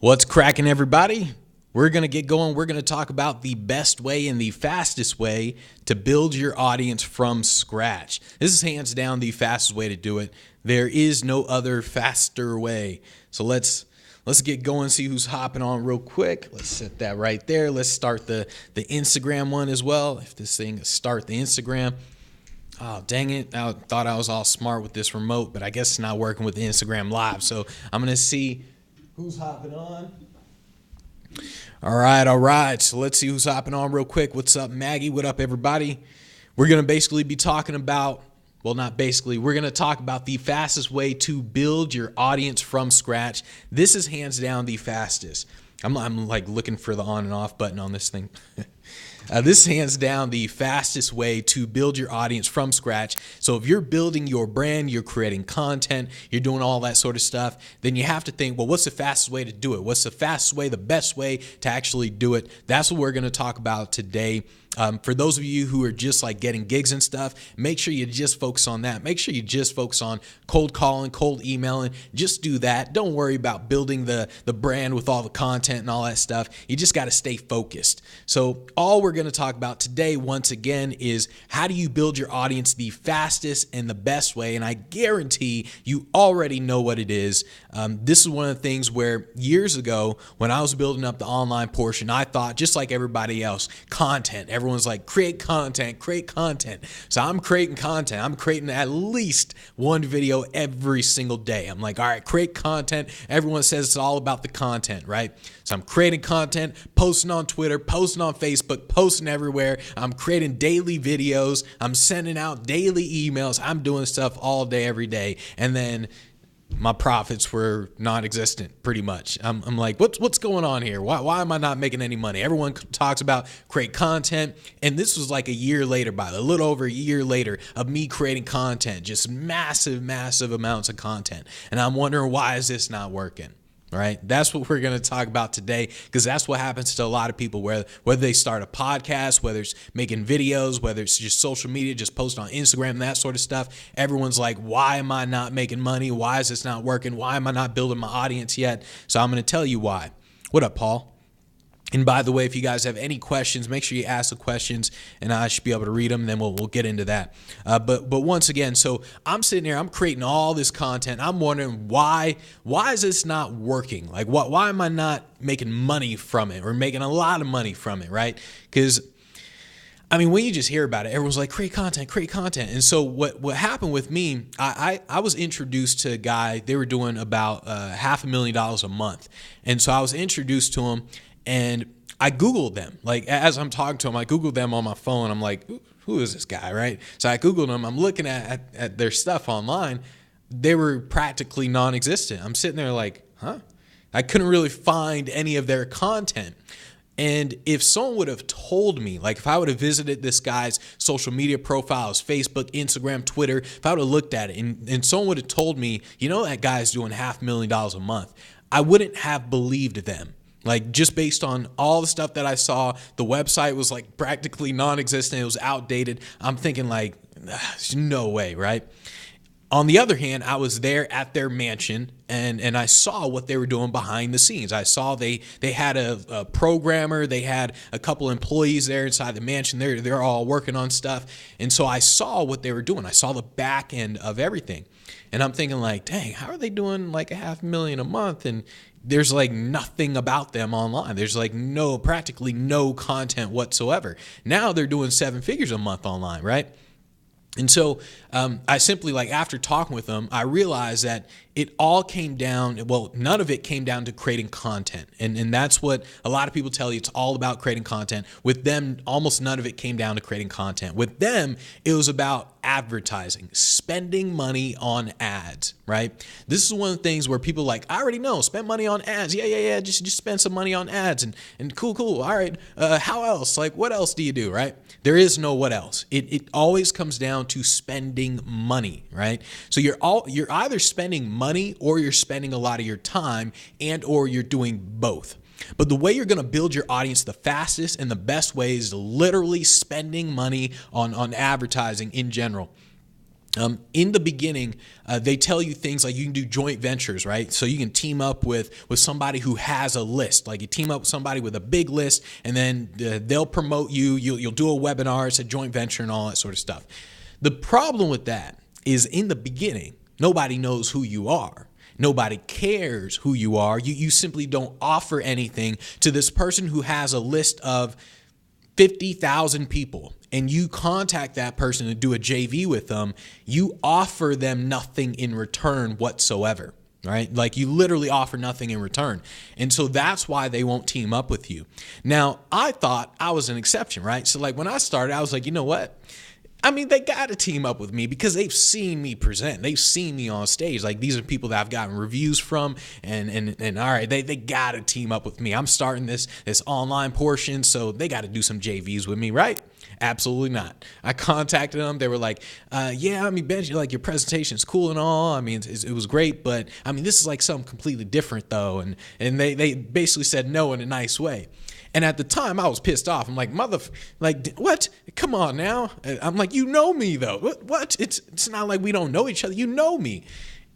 What's cracking, everybody? We're going to get going. We're going to talk about the best way and the fastest way to build your audience from scratch. This is hands down the fastest way to do it. There is no other faster way. So let's get going, see who's hopping on real quick. Let's set that right there. Let's start the Instagram one as well. If this thing start the Instagram. Oh, dang it. I thought I was all smart with this remote, but I guess it's not working with the Instagram Live. So I'm going to see who's hopping on. All right. So let's see who's hopping on real quick. What's up, Maggie? What up, everybody? We're going to basically be talking about, well, not basically, we're going to talk about the fastest way to build your audience from scratch. This is hands down the fastest. I'm like looking for the on and off button on this thing. This is hands down the fastest way to build your audience from scratch. So if you're building your brand, you're creating content, you're doing all that sort of stuff, then you have to think, well, what's the fastest way to do it? What's the fastest way, the best way to actually do it? That's what we're going to talk about today. For those of you who are just like getting gigs and stuff, make sure you just focus on that. Make sure you just focus on cold calling, cold emailing. Just do that. Don't worry about building the brand with all the content and all that stuff. You just got to stay focused. So all we're going to talk about today, once again, is how do you build your audience the fastest and the best way? And I guarantee you already know what it is. This is one of the things where years ago, when I was building up the online portion, I thought just like everybody else, content. Everyone's like, create content. So I'm creating content. I'm creating at least one video every single day. I'm like, all right, create content. Everyone says it's all about the content, right? So I'm creating content, posting on Twitter, posting on Facebook, posting everywhere. I'm creating daily videos. I'm sending out daily emails. I'm doing stuff all day, every day. And then my profits were non-existent pretty much. I'm like, what's going on here? Why am I not making any money? Everyone talks about create content. And this was like a year later, a little over a year later of me creating content, just massive amounts of content. And I'm wondering, why is this not working? Right? That's what we're going to talk about today, because that's what happens to a lot of people, whether they start a podcast, whether it's making videos, whether it's just social media, just post on Instagram and that sort of stuff. Everyone's like, why am I not making money? Why is this not working? Why am I not building my audience yet? So I'm going to tell you why. What up, Paul? And by the way, if you guys have any questions, make sure you ask the questions and I should be able to read them. And then we'll get into that. But once again, so I'm sitting here, I'm creating all this content. I'm wondering why is this not working? Like, why am I not making money from it or making a lot of money from it, right? Because I mean, when you just hear about it, everyone's like, create content. And so what happened with me, I was introduced to a guy. They were doing about $500,000 a month. And so I was introduced to him. And I Googled them. Like, as I'm talking to them, I Googled them on my phone. I'm like, who is this guy, right? So I Googled them. I'm looking at their stuff online. They were practically non-existent. I'm sitting there like, huh? I couldn't really find any of their content. And if someone would have told me, like if I would have visited this guy's social media profiles, Facebook, Instagram, Twitter, if I would have looked at it and someone would have told me, you know, that guy's doing $500,000 a month, I wouldn't have believed them. Like, just based on all the stuff that I saw, the website was like practically non-existent. It was outdated. I'm thinking like, no way, right? On the other hand, I was there at their mansion and I saw what they were doing behind the scenes. I saw they had a programmer, they had a couple employees there inside the mansion. They're all working on stuff. And so I saw what they were doing. I saw the back end of everything. And I'm thinking like, dang, how are they doing like $500,000 a month? And there's like nothing about them online. There's like practically no content whatsoever. Now they're doing 7 figures a month online, right? And so I simply, like, after talking with them, I realized that it all came down, well, none of it came down to creating content. And that's what a lot of people tell you. It's all about creating content. With them, almost none of it came down to creating content. With them, it was about advertising, spending money on ads, right? This is one of the things where people are like, I already know, spend money on ads. Yeah. Just spend some money on ads and cool. All right. How else? Like, what else do you do, right? There is no what else. It always comes down to spending money, right? So you're either spending money or you're spending a lot of your time or you're doing both. But the way you're going to build your audience the fastest and the best way is literally spending money on advertising in general. In the beginning, they tell you things like you can do joint ventures, right? So you can team up with somebody who has a list. Like you team up with somebody with a big list, and then they'll promote you. You'll do a webinar, it's a joint venture, and all that sort of stuff. The problem with that is in the beginning, nobody knows who you are. Nobody cares who you are. You simply don't offer anything to this person who has a list of 50,000 people, and you contact that person to do a JV with them. You offer them nothing in return whatsoever, right? Like you literally offer nothing in return. And so that's why they won't team up with you. Now, I thought I was an exception, right? So like when I started, I was like, you know what? I mean, they got to team up with me because they've seen me present. They've seen me on stage. Like these are people that I've gotten reviews from, and all right, they got to team up with me. I'm starting this online portion, so they got to do some JVs with me, right? Absolutely not. I contacted them. They were like, yeah, I mean, Benji, like your presentation's cool and all. I mean, it was great, but I mean, this is like something completely different though. And they basically said no in a nice way. And at the time, I was pissed off. I'm like, what? Come on now. I'm like, you know me though. What? It's not like we don't know each other. You know me.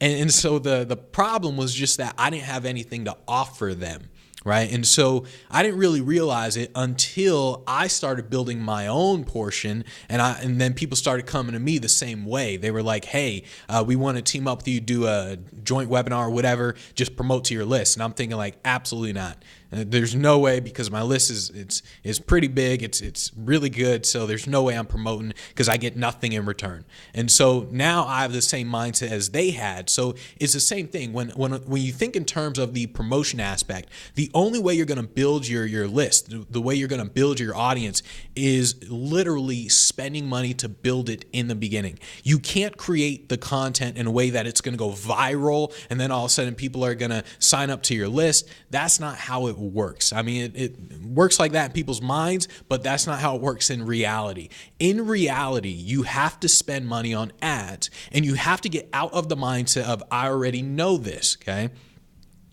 And so the problem was just that I didn't have anything to offer them. Right. And so I didn't really realize it until I started building my own portion. And then people started coming to me the same way. They were like, hey, we want to team up with you, do a joint webinar or whatever, just promote to your list. And I'm thinking like, absolutely not. There's no way, because my list is pretty big. It's really good. So there's no way I'm promoting because I get nothing in return. And so now I have the same mindset as they had. So it's the same thing. When you think in terms of the promotion aspect, the only way you're going to build your list, the way you're going to build your audience is literally spending money to build it in the beginning. You can't create the content in a way that it's going to go viral and then all of a sudden people are going to sign up to your list. That's not how it works. I mean, it works like that in people's minds, but that's not how it works in reality. In reality, you have to spend money on ads, and you have to get out of the mindset of, I already know this, okay?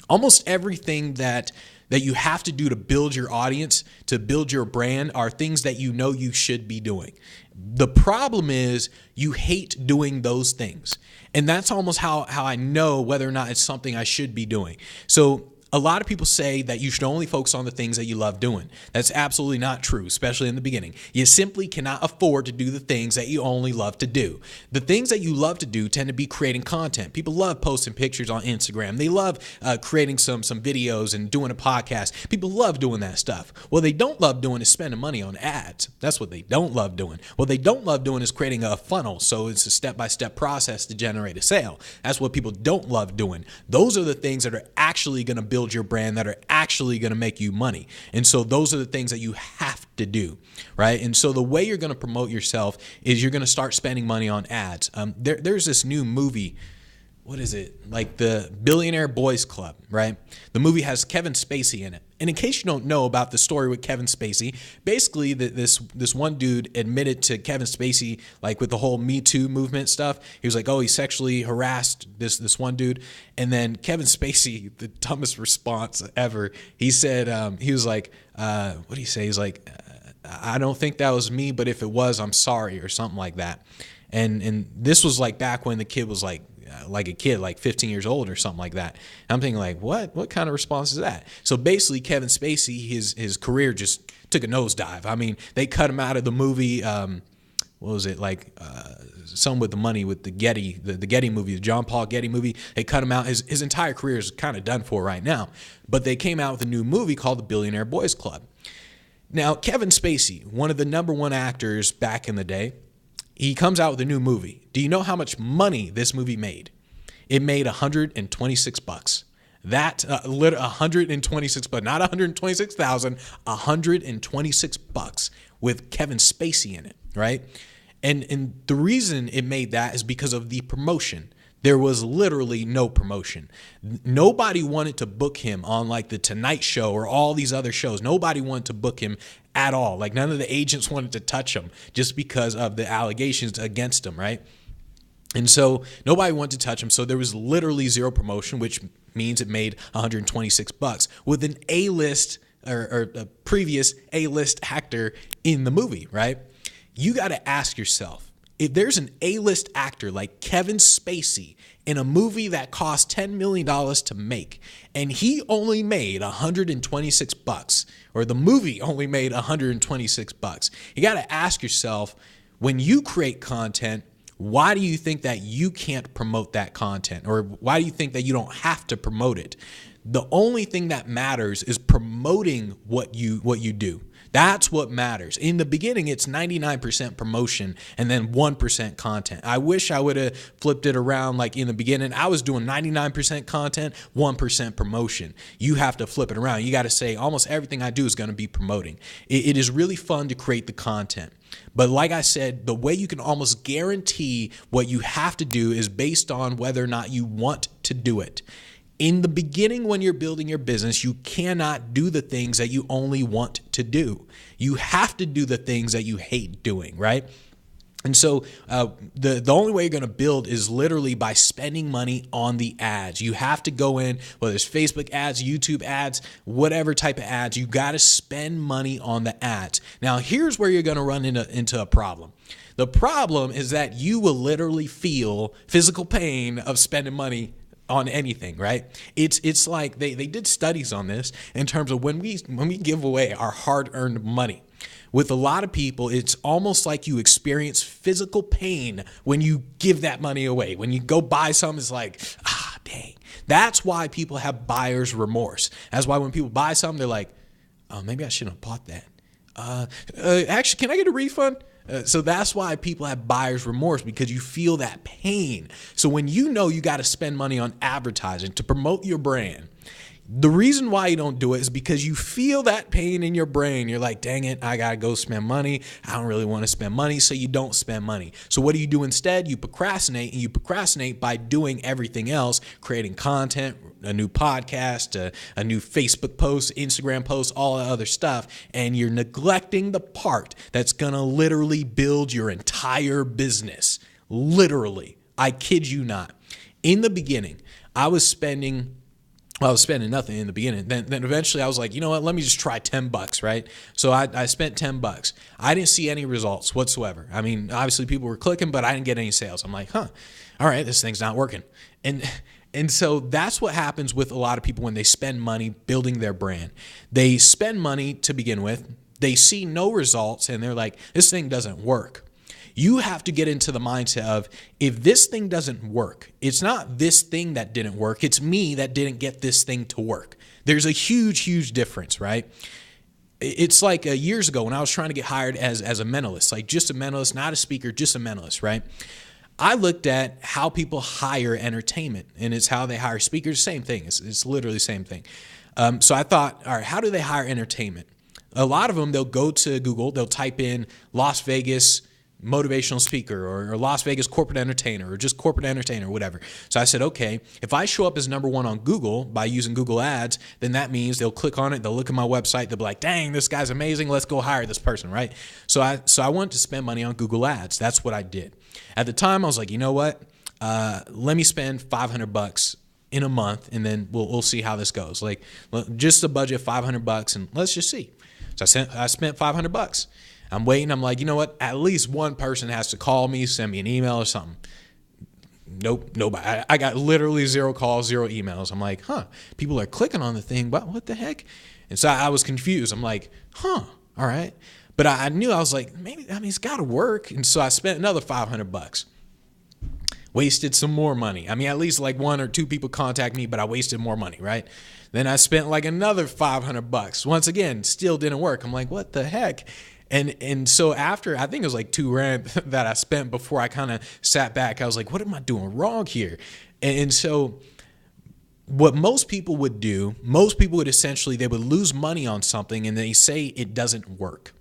Almost everything that you have to do to build your audience, to build your brand, are things that you know you should be doing. The problem is you hate doing those things. And that's almost how I know whether or not it's something I should be doing. So a lot of people say that you should only focus on the things that you love doing. That's absolutely not true, especially in the beginning. You simply cannot afford to do the things that you only love to do. The things that you love to do tend to be creating content. People love posting pictures on Instagram. They love creating some videos and doing a podcast. People love doing that stuff. What they don't love doing is spending money on ads. That's what they don't love doing. What they don't love doing is creating a funnel. So it's a step-by-step process to generate a sale. That's what people don't love doing. Those are the things that are actually going to build your brand, that are actually going to make you money. And so those are the things that you have to do, right? And so the way you're going to promote yourself is you're going to start spending money on ads. There's this new movie. What is it? Like the Billionaire Boys Club, right? The movie has Kevin Spacey in it. And in case you don't know about the story with Kevin Spacey, basically this one dude admitted to Kevin Spacey, like with the whole Me Too movement stuff. He was like, oh, he sexually harassed this one dude. And then Kevin Spacey, the dumbest response ever, he said, he was like, what did he say? He's like, I don't think that was me, but if it was, I'm sorry, or something like that. And this was like back when the kid was like a kid, like 15 years old or something like that. And I'm thinking like, what kind of response is that? So basically Kevin Spacey, his career just took a nosedive. I mean, they cut him out of the movie. What was it? Like Some with the Money with the Getty movie, the John Paul Getty movie. They cut him out. His entire career is kind of done for right now. But they came out with a new movie called The Billionaire Boys Club. Now, Kevin Spacey, one of the number one actors back in the day, he comes out with a new movie. Do you know how much money this movie made? It made $126. That 126, but not 126,000, $126 with Kevin Spacey in it, right? And the reason it made that is because of the promotion. There was literally no promotion. Nobody wanted to book him on like the Tonight Show or all these other shows. Nobody wanted to book him at all. Like none of the agents wanted to touch him just because of the allegations against him, right? And so nobody wanted to touch him. So there was literally zero promotion, which means it made $126 with an A-list or a previous A-list actor in the movie, right? You got to ask yourself, If there's an A-list actor like Kevin Spacey in a movie that cost $10 million to make, and he only made $126, or the movie only made $126, you got to ask yourself, when you create content, why do you think that you can't promote that content? Or why do you think that you don't have to promote it? The only thing that matters is promoting what you do. That's what matters. In the beginning, it's 99% promotion and then 1% content. I wish I would have flipped it around. Like in the beginning, I was doing 99% content, 1% promotion. You have to flip it around. You got to say almost everything I do is going to be promoting. It is really fun to create the content. But like I said, the way you can almost guarantee what you have to do is based on whether or not you want to do it. In the beginning, when you're building your business, you cannot do the things that you only want to do. You have to do the things that you hate doing, right? And so the only way you're going to build is literally by spending money on the ads. You have to go in, whether it's Facebook ads, YouTube ads, whatever type of ads, you got to spend money on the ads. Now, here's where you're going to run into a problem. The problem is that you will literally feel physical pain of spending money on anything, right? It's like they did studies on this in terms of when we give away our hard-earned money. With a lot of people, it's almost like you experience physical pain when you give that money away. When you go buy something, it's like, dang. That's why people have buyer's remorse. That's why when people buy something, they're like, oh, maybe I shouldn't have bought that. Actually, can I get a refund? So that's why people have buyer's remorse, because you feel that pain. So when you know you got to spend money on advertising to promote your brand, the reason why you don't do it is because you feel that pain in your brain. You're like, dang it, I got to go spend money. I don't really want to spend money. So you don't spend money. So what do you do instead? You procrastinate, and you procrastinate by doing everything else, creating content, a new podcast, a new Facebook post, Instagram post, all the other stuff. And you're neglecting the part that's going to literally build your entire business. Literally. I kid you not. In the beginning, I was spending nothing in the beginning. Then eventually I was like, you know what? Let me just try $10, right? So I spent $10. I didn't see any results whatsoever. I mean, obviously people were clicking, but I didn't get any sales. I'm like, all right, this thing's not working. And so that's what happens with a lot of people when they spend money building their brand. They spend money to begin with. They see no results, and they're like, this thing doesn't work. You have to get into the mindset of, if this thing doesn't work, it's not this thing that didn't work. It's me that didn't get this thing to work. There's a huge, huge difference, right? It's like years ago when I was trying to get hired as a mentalist, like just a mentalist, not a speaker, just a mentalist, right? I looked at how people hire entertainment, and it's how they hire speakers. Same thing. It's literally the same thing. So I thought, all right, how do they hire entertainment? A lot of them, they'll go to Google, they'll type in Las Vegas motivational speaker or Las Vegas corporate entertainer or just corporate entertainer, whatever. So I said, okay, if I show up as number one on Google by using Google Ads, then that means they'll click on it, they'll look at my website, they'll be like, dang, this guy's amazing, let's go hire this person, right? So I wanted to spend money on Google Ads. That's what I did. At the time, I was like, you know what? Let me spend $500 in a month, and then we'll see how this goes. Like, just a budget of $500, and let's just see. So I spent $500. I'm waiting. I'm like, you know what? At least one person has to call me, send me an email or something. Nope, nobody. I got literally 0 calls, 0 emails. I'm like, people are clicking on the thing. What the heck? And so I was confused. I'm like, all right. But I knew, I was like, it's got to work. And so I spent another $500. Wasted some more money. I mean, at least like 1 or 2 people contact me, but I wasted more money, right? Then I spent like another $500. Once again, still didn't work. I'm like, what the heck? And so after, I think it was like $2,000 that I spent before I kind of sat back, I was like, what am I doing wrong here? And so what most people would do, essentially, they would lose money on something and they say it doesn't work.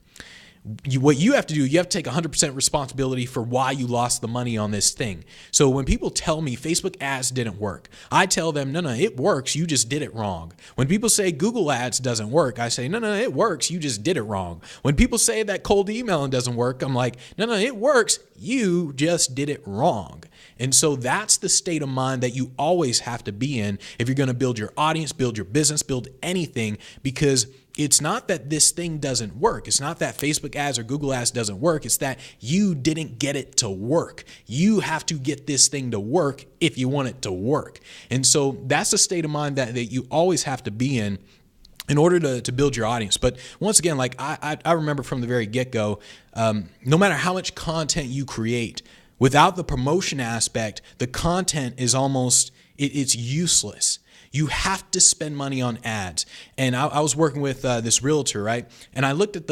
What you have to do, you have to take 100% responsibility for why you lost the money on this thing. So when people tell me Facebook ads didn't work, I tell them, no, it works. You just did it wrong. When people say Google ads doesn't work, I say, no, it works. You just did it wrong. When people say that cold emailing doesn't work, I'm like, no, it works. You just did it wrong. And so that's the state of mind that you always have to be in if you're going to build your audience, build your business, build anything, because it's not that this thing doesn't work. It's not that Facebook ads or Google ads doesn't work. It's that you didn't get it to work. You have to get this thing to work if you want it to work. And so that's a state of mind that you always have to be in order to build your audience. But once again, like I remember from the very get-go, no matter how much content you create, without the promotion aspect, the content is almost, it's useless. You have to spend money on ads. And I was working with this realtor, right? And I looked at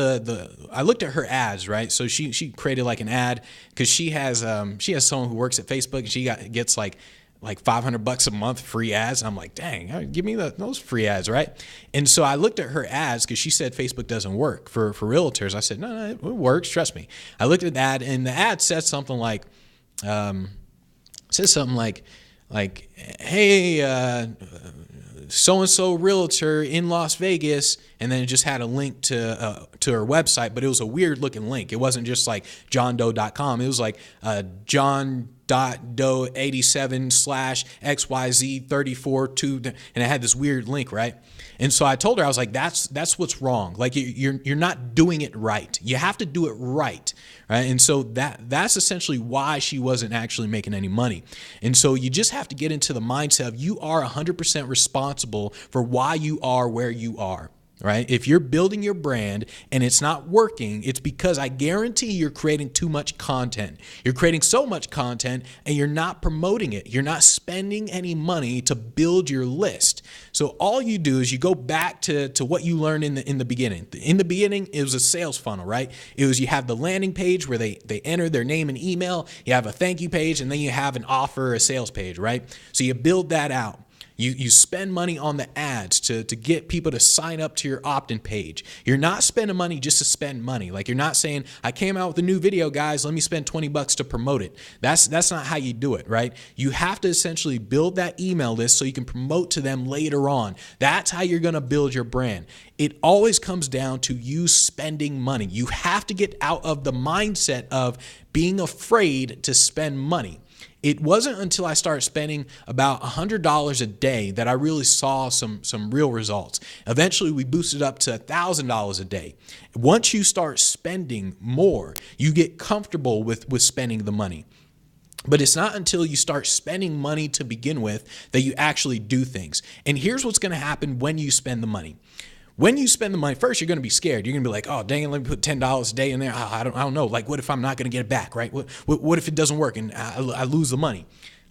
I looked at her ads, right? So she created like an ad because she has someone who works at Facebook, and she gets like $500 a month free ads. And I'm like, dang, give me those free ads, right? And so I looked at her ads because she said Facebook doesn't work for realtors. I said, no, it works. Trust me. I looked at the ad, and the ad said something like, hey, so-and-so realtor in Las Vegas, and then it just had a link to her website, but it was a weird looking link. It wasn't just like johndoe.com. It was like john.doe87/XYZ34 and it had this weird link, right? And so I told her, I was like, that's what's wrong. Like you're not doing it right. You have to do it right. Right. And so that's essentially why she wasn't actually making any money. And so you just have to get into the mindset of you are 100% responsible for why you are where you are. Right? If you're building your brand and it's not working, it's because I guarantee you're creating too much content. You're creating so much content and you're not promoting it. You're not spending any money to build your list. So all you do is you go back to what you learned in the beginning. In the beginning, it was a sales funnel, right? It was, you have the landing page where they enter their name and email. You have a thank you page, and then you have an offer, a sales page, right? So you build that out. You spend money on the ads to get people to sign up to your opt-in page. You're not spending money just to spend money. Like, you're not saying, I came out with a new video, guys, let me spend $20 to promote it. That's not how you do it, right? You have to essentially build that email list so you can promote to them later on. That's how you're going to build your brand. It always comes down to you spending money. You have to get out of the mindset of being afraid to spend money. It wasn't until I started spending about $100 a day that I really saw some real results. Eventually, we boosted up to $1,000 a day. Once you start spending more, you get comfortable with spending the money. But it's not until you start spending money to begin with that you actually do things. And here's what's going to happen when you spend the money. When you spend the money, first, you're going to be scared. You're going to be like, oh, dang it, let me put $10 a day in there. I don't know. Like, what if I'm not going to get it back, right? What if it doesn't work and I lose the money?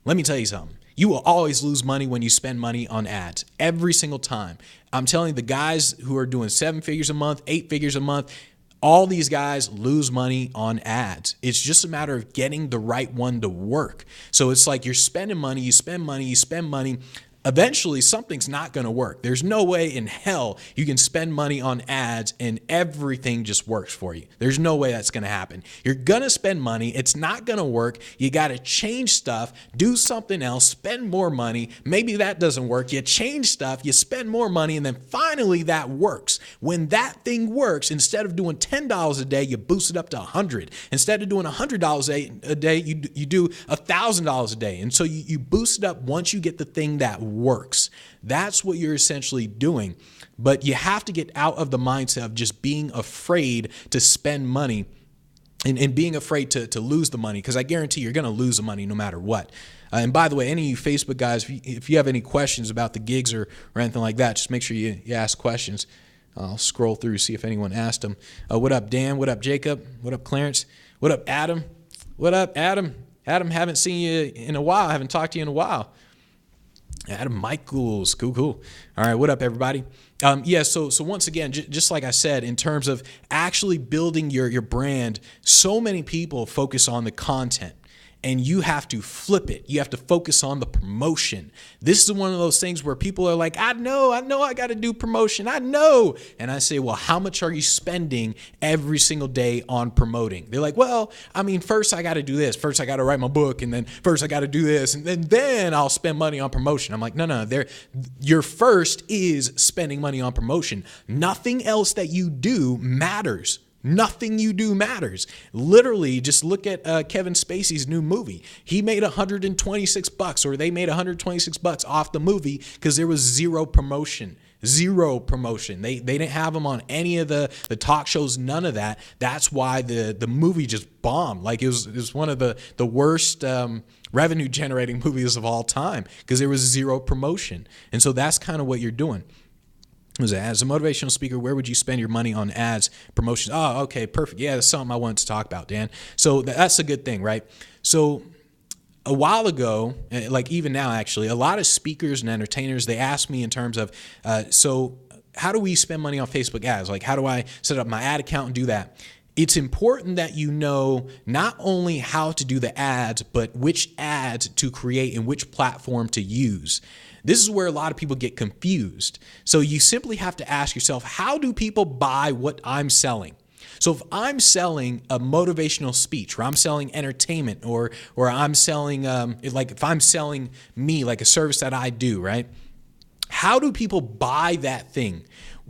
Let me tell you something. You will always lose money when you spend money on ads, every single time. I'm telling you, the guys who are doing 7 figures a month, 8 figures a month, all these guys lose money on ads. It's just a matter of getting the right one to work. So it's like you're spending money, you spend money, you spend money. Eventually, something's not going to work. There's no way in hell you can spend money on ads and everything just works for you. There's no way that's going to happen. You're going to spend money. It's not going to work. You got to change stuff, do something else, spend more money. Maybe that doesn't work. You change stuff, you spend more money, and then finally that works. When that thing works, instead of doing $10 a day, you boost it up to $100. Instead of doing $100 a day, you do $1,000 a day. And so you boost it up once you get the thing that works. That's what you're essentially doing. But you have to get out of the mindset of just being afraid to spend money and being afraid to lose the money, because I guarantee you're going to lose the money no matter what. And by the way, any of you Facebook guys, if you have any questions about the gigs or anything like that, just make sure you ask questions. I'll scroll through, see if anyone asked them. What up, Dan? What up, Jacob? What up, Clarence? What up, Adam? What up, Adam? Adam, haven't seen you in a while. I haven't talked to you in a while. Adam Michaels, cool. All right, what up, everybody? So once again, just like I said, in terms of actually building your brand, so many people focus on the content. And you have to flip it. You have to focus on the promotion. This is one of those things where people are like, I know I got to do promotion. I know. And I say, well, how much are you spending every single day on promoting? They're like, well, I mean, first I got to do this. First I got to write my book. And then first I got to do this. And then I'll spend money on promotion. I'm like, no. Your first is spending money on promotion. Nothing else that you do matters. Nothing you do matters. Literally, just look at Kevin Spacey's new movie. He made $126, or they made $126 off the movie because there was zero promotion. Zero promotion. They didn't have him on any of the talk shows, none of that. That's why the movie just bombed. Like it was one of the worst revenue generating movies of all time because there was zero promotion. And so that's kind of what you're doing. As a motivational speaker, where would you spend your money on ads, promotions? Oh, okay, perfect. Yeah, that's something I wanted to talk about, Dan. So that's a good thing, right? So a while ago, like even now actually, a lot of speakers and entertainers, they ask me in terms of, so how do we spend money on Facebook ads? Like how do I set up my ad account and do that? It's important that you know not only how to do the ads, but which ads to create and which platform to use. This is where a lot of people get confused. So you simply have to ask yourself, how do people buy what I'm selling? So if I'm selling a motivational speech, or I'm selling entertainment, or I'm selling, like if I'm selling me, like a service that I do, right? How do people buy that thing?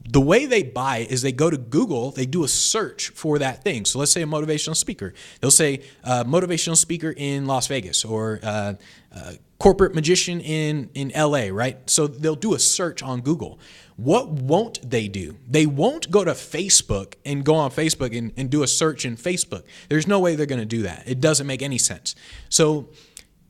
The way they buy it is they go to Google, they do a search for that thing. So let's say a motivational speaker. They'll say motivational speaker in Las Vegas, or corporate magician in LA, right? So they'll do a search on Google. What won't they do? They won't go to Facebook and go on Facebook and do a search in Facebook. There's no way they're going to do that. It doesn't make any sense. So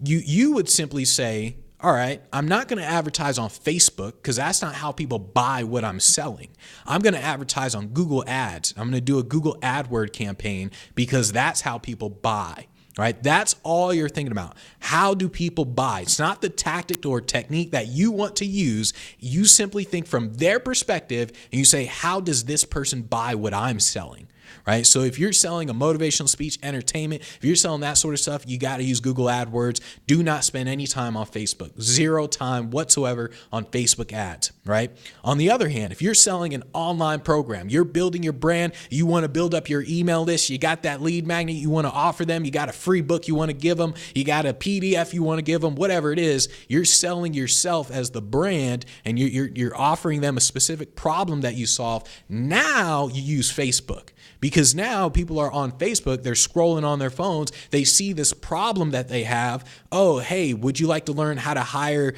you would simply say, all right, I'm not going to advertise on Facebook because that's not how people buy what I'm selling. I'm going to advertise on Google Ads. I'm going to do a Google AdWord campaign because that's how people buy. Right? That's all you're thinking about. How do people buy? It's not the tactic or technique that you want to use. You simply think from their perspective and you say, how does this person buy what I'm selling? Right? So if you're selling a motivational speech, entertainment, if you're selling that sort of stuff, you got to use Google AdWords. Do not spend any time on Facebook. Zero time whatsoever on Facebook ads, right? On the other hand, if you're selling an online program, you're building your brand, you want to build up your email list, you got that lead magnet you want to offer them, you got a free book you want to give them, you got a PDF you want to give them, whatever it is, you're selling yourself as the brand and you're offering them a specific problem that you solve. Now you use Facebook. Because now people are on Facebook, they're scrolling on their phones, they see this problem that they have. Oh, hey, would you like to learn how to hire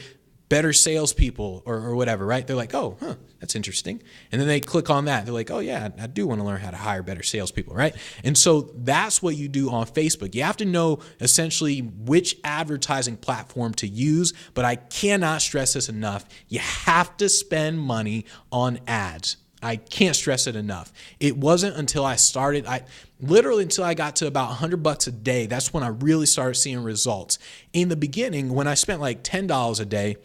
better salespeople or whatever, right? They're like, oh, that's interesting. And then they click on that. They're like, oh yeah, I do want to learn how to hire better salespeople, right? And so that's what you do on Facebook. You have to know essentially which advertising platform to use, but I cannot stress this enough. You have to spend money on ads. I can't stress it enough. It wasn't until I started, literally until I got to about $100 a day, that's when I really started seeing results. In the beginning, when I spent like $10 a day,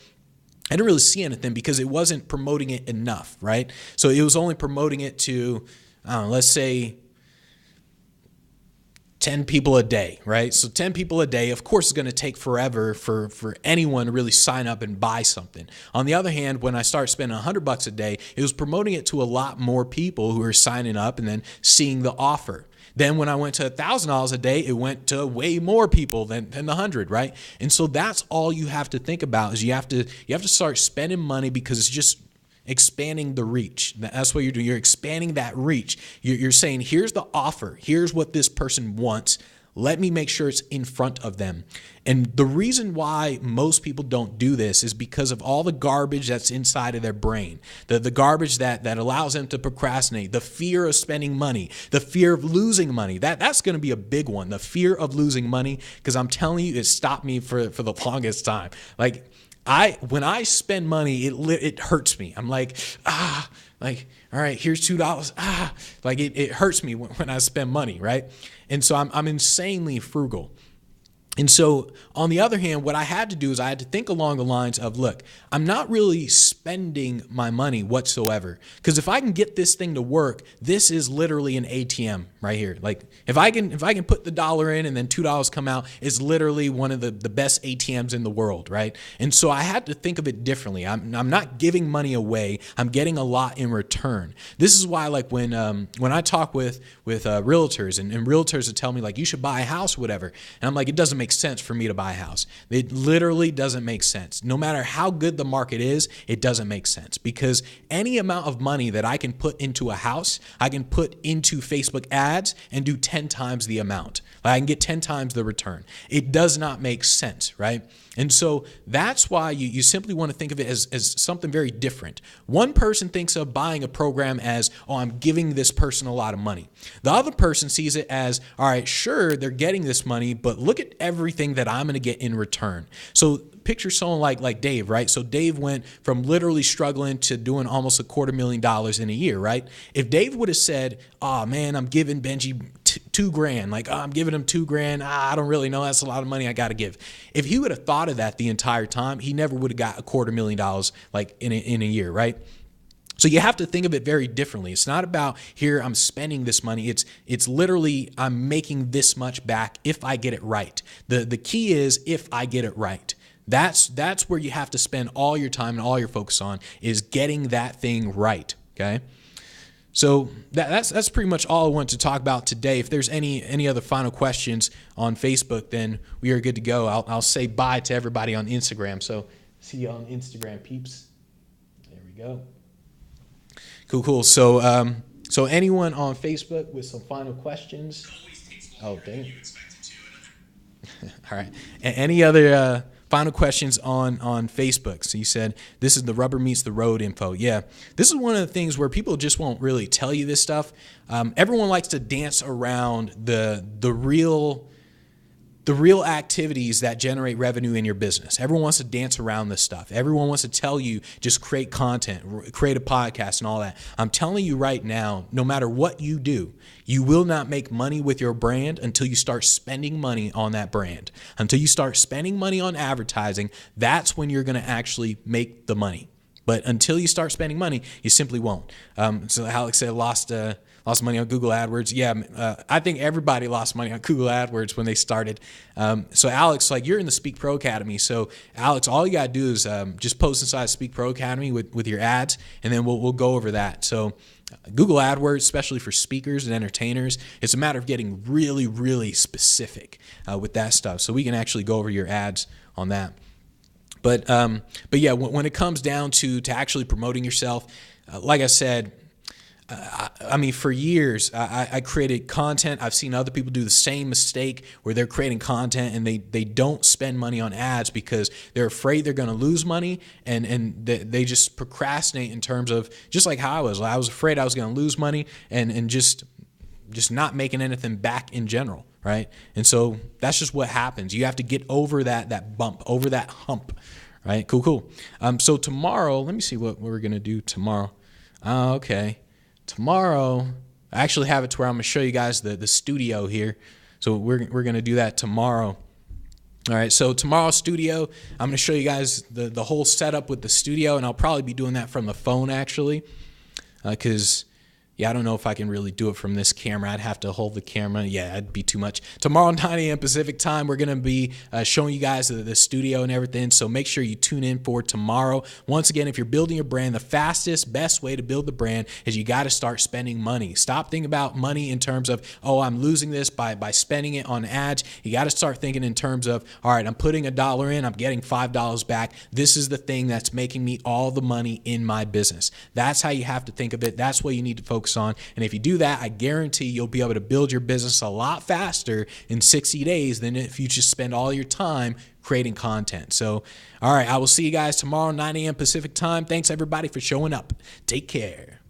I didn't really see anything because it wasn't promoting it enough, right? So it was only promoting it to, let's say 10 people a day, right? So 10 people a day, of course, is going to take forever for anyone to really sign up and buy something. On the other hand, when I started spending $100 a day, it was promoting it to a lot more people who were signing up and then seeing the offer. Then when I went to $1,000 a day, it went to way more people than the 100, right? And so that's all you have to think about is you have to start spending money because it's just expanding the reach. That's what you're doing. You're expanding that reach. You're saying, here's the offer. Here's what this person wants. Let me make sure it's in front of them. And the reason why most people don't do this is because of all the garbage that's inside of their brain. The garbage that allows them to procrastinate, the fear of spending money, the fear of losing money. That's going to be a big one, the fear of losing money, because I'm telling you, it stopped me for the longest time. Like, when I spend money, it hurts me. I'm like, like, all right, here's $2. Like it hurts me when I spend money, right? And so I'm insanely frugal. And so on the other hand, what I had to do is I had to think along the lines of, look, I'm not really spending my money whatsoever. Because if I can get this thing to work, this is literally an ATM right here. Like if I can put the dollar in and then $2 come out, it's literally one of the best ATMs in the world, right? And so I had to think of it differently. I'm not giving money away. I'm getting a lot in return. This is why, like when I talk with realtors and realtors that tell me like you should buy a house or whatever, and I'm like, it doesn't make make sense for me to buy a house. It literally doesn't make sense. No matter how good the market is, it doesn't make sense, because any amount of money that I can put into a house, I can put into Facebook ads and do 10 times the amount. I can get 10 times the return. It does not make sense, right? And so that's why you simply want to think of it as something very different. One person thinks of buying a program as, oh, I'm giving this person a lot of money. The other person sees it as, all right, sure, they're getting this money, but look at everything that I'm going to get in return. So picture someone like Dave, right? So Dave went from literally struggling to doing almost $250,000 in a year, right? If Dave would have said, oh man, I'm giving Benji $2,000, like, oh, I'm giving him $2,000. I don't really know. That's a lot of money I got to give. If he would have thought of that the entire time, he never would have got $250,000 like in a year, right? So you have to think of it very differently. It's not about here I'm spending this money. It's literally I'm making this much back if I get it right. The key is if I get it right. That's where you have to spend all your time and all your focus on, is getting that thing right. Okay. So that's pretty much all I wanted to talk about today. If there's any other final questions on Facebook, then we are good to go. I'll say bye to everybody on Instagram. So see you on Instagram, peeps. There we go. Cool. So anyone on Facebook with some final questions? Oh, dang. All right. Any other final questions on Facebook? So you said this is the rubber meets the road info. Yeah, this is one of the things where people just won't really tell you this stuff. Everyone likes to dance around the real activities that generate revenue in your business. Everyone wants to dance around this stuff. Everyone wants to tell you just create content, create a podcast and all that. I'm telling you right now, no matter what you do, you will not make money with your brand until you start spending money on that brand. Until you start spending money on advertising, that's when you're going to actually make the money. But until you start spending money, you simply won't. So Alex said lost money on Google AdWords. Yeah, I think everybody lost money on Google AdWords when they started. So Alex, like, you're in the Speak Pro Academy. So Alex, all you gotta do is just post inside Speak Pro Academy with your ads, and then we'll go over that. So Google AdWords, especially for speakers and entertainers, it's a matter of getting really, really specific with that stuff. So we can actually go over your ads on that. But yeah, when it comes down to actually promoting yourself, like I said, I mean, for years, I created content. I've seen other people do the same mistake where they're creating content and they don't spend money on ads because they're afraid they're going to lose money, and they just procrastinate in terms of, just like how I was afraid I was going to lose money and just not making anything back in general, right? And so that's just what happens. You have to get over that bump, over that hump, right? Cool. So tomorrow, let me see what we're going to do tomorrow. Okay. Tomorrow, I actually have it to where I'm going to show you guys the studio here. So we're going to do that tomorrow. All right, so tomorrow's studio, I'm going to show you guys the whole setup with the studio, and I'll probably be doing that from the phone, actually, because yeah, I don't know if I can really do it from this camera. I'd have to hold the camera. Yeah, it'd be too much. Tomorrow, 9 a.m. Pacific time, we're going to be showing you guys the studio and everything. So make sure you tune in for tomorrow. Once again, if you're building your brand, the fastest, best way to build the brand is you got to start spending money. Stop thinking about money in terms of, oh, I'm losing this by spending it on ads. You got to start thinking in terms of, all right, I'm putting $1 in, I'm getting $5 back. This is the thing that's making me all the money in my business. That's how you have to think of it. That's what you need to focus on. And if you do that, I guarantee you'll be able to build your business a lot faster in 60 days than if you just spend all your time creating content. So, all right, I will see you guys tomorrow, 9 a.m. Pacific time. Thanks everybody for showing up. Take care.